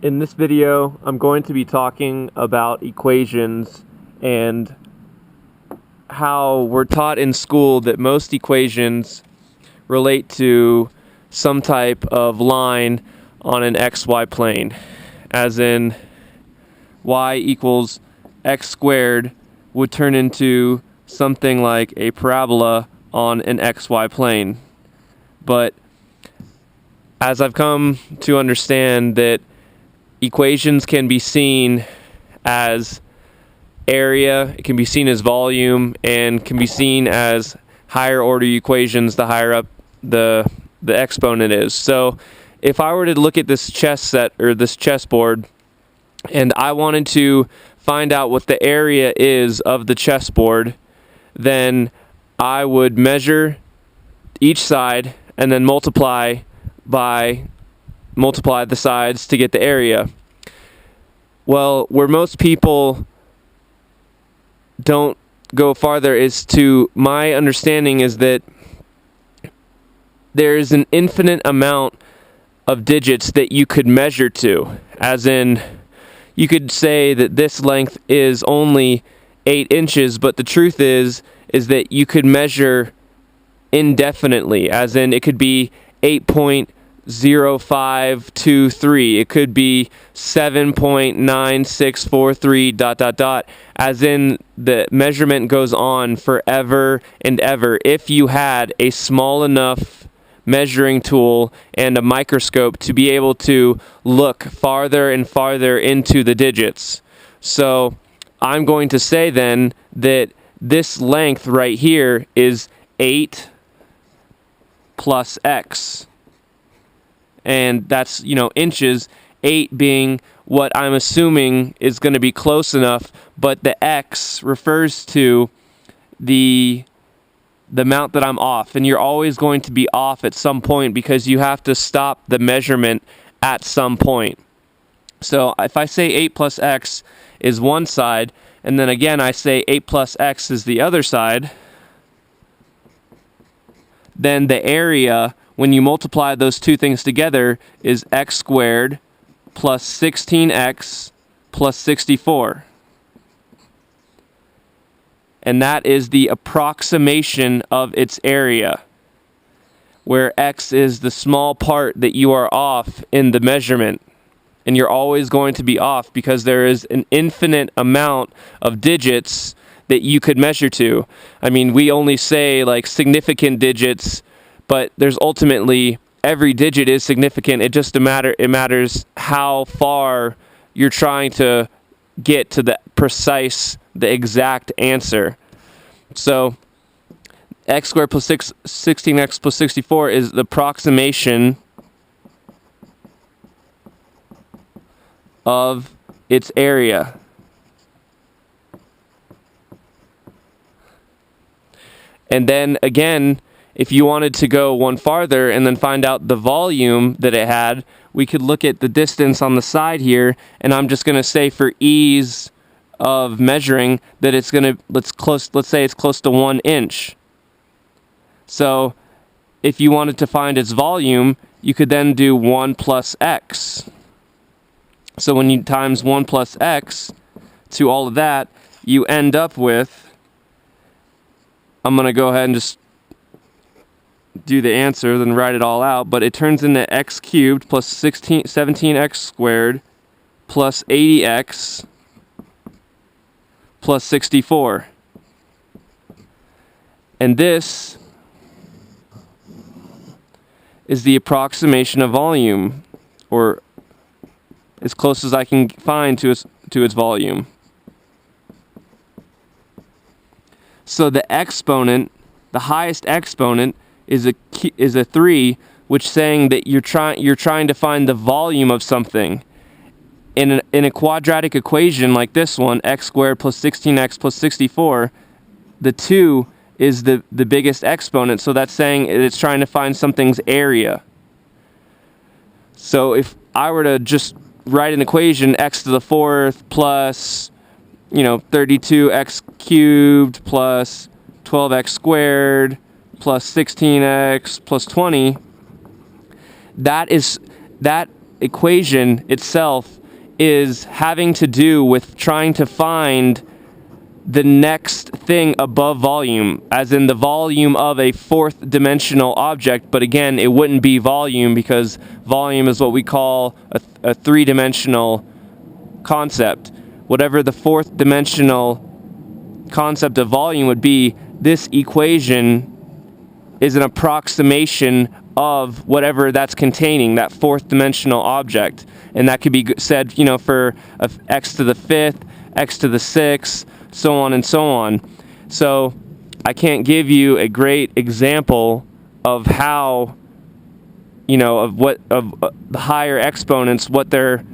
In this video, I'm going to be talking about equations and how we're taught in school that most equations relate to some type of line on an xy plane, as in y equals x squared would turn into something like a parabola on an xy plane. But as I've come to understand that equations can be seen as area, it can be seen as volume, and can be seen as higher order equations the higher up the exponent is. So if I were to look at this chess set or this chessboard and I wanted to find out what the area is of the chessboard, then I would measure each side and then multiply the sides to get the area. Well, where most people don't go farther is to my understanding is that there is an infinite amount of digits that you could measure to, as in you could say that this length is only 8 inches, but the truth is that you could measure indefinitely, as in it could be 8.0523, it could be 7.9643 ... as in the measurement goes on forever and ever if you had a small enough measuring tool and a microscope to be able to look farther and farther into the digits. So I'm going to say then that this length right here is 8 plus x. And that's, inches, 8 being what I'm assuming is going to be close enough, but the x refers to the amount that I'm off. And you're always going to be off at some point because you have to stop the measurement at some point. So if I say 8 plus x is one side, and then again I say 8 plus x is the other side, then the area, when you multiply those two things together, is x squared plus 16x plus 64. And that is the approximation of its area, where x is the small part that you are off in the measurement. And you're always going to be off because there is an infinite amount of digits that you could measure to. I mean, we only say like significant digits, but there's ultimately every digit is significant. It matters how far you're trying to get to the exact answer. So x squared plus 16x plus 64 is the approximation of its area. And then again, if you wanted to go one farther and then find out the volume that it had, we could look at the distance on the side here, and I'm just going to say for ease of measuring that let's say it's close to 1 inch. So if you wanted to find its volume, you could then do 1 plus x. So when you times 1 plus x to all of that, you end up with, I'm going to go ahead and just do the answer, then write it all out, but it turns into x cubed plus 17x squared plus 80x plus 64. And this is the approximation of volume, or as close as I can find to its volume. So the exponent, the highest exponent, is a 3, which saying that you're trying to find the volume of something. In a quadratic equation like this one, x squared plus 16x plus 64, the 2 is the biggest exponent, so that's saying it's trying to find something's area. So if I were to just write an equation, x to the 4th plus 32x cubed plus 12x squared plus 16x plus 20, that equation itself is having to do with trying to find the next thing above volume, as in the volume of a fourth dimensional object. But again, it wouldn't be volume, because volume is what we call a three-dimensional concept. Whatever the fourth dimensional concept of volume would be, this equation is an approximation of whatever that's containing, that fourth dimensional object. And that could be said, for x to the fifth, x to the sixth, so on and so on. So I can't give you a great example of how, of the higher exponents, what they're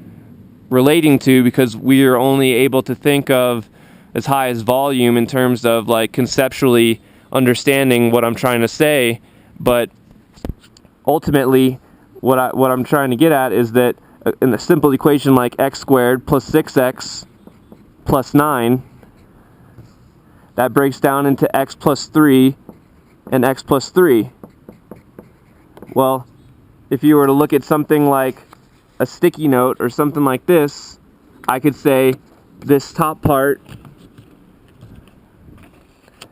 relating to, because we are only able to think of as high as volume in terms of like conceptually understanding what I'm trying to say. But ultimately, what I'm trying to get at is that in a simple equation like x squared plus 6x plus 9, that breaks down into x plus 3 and x plus 3. Well, if you were to look at something like a sticky note or something like this, I could say this top part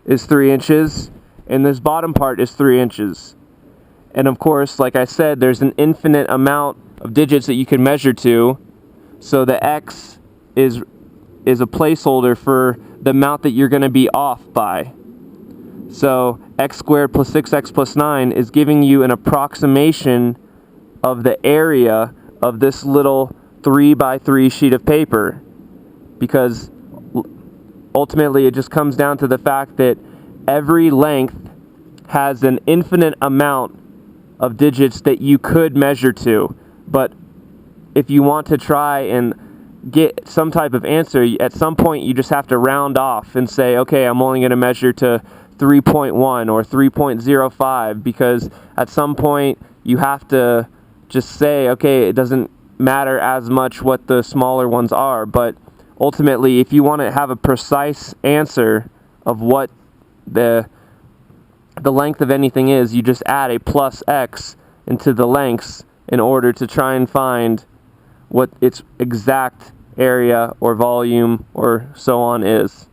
is 3 inches and this bottom part is 3 inches. And of course, like I said, there's an infinite amount of digits that you can measure to, so the x is a placeholder for the amount that you're going to be off by. So x squared plus 6x plus 9 is giving you an approximation of the area of this little 3 by 3 sheet of paper, because ultimately it just comes down to the fact that every length has an infinite amount of digits that you could measure to. But if you want to try and get some type of answer, at some point you just have to round off and say, okay, I'm only going to measure to 3.1 or 3.05, because at some point you have to just say, okay, it doesn't matter as much what the smaller ones are. But ultimately, if you want to have a precise answer of what the length of anything is, you just add a plus x into the lengths in order to try and find what its exact area or volume or so on is.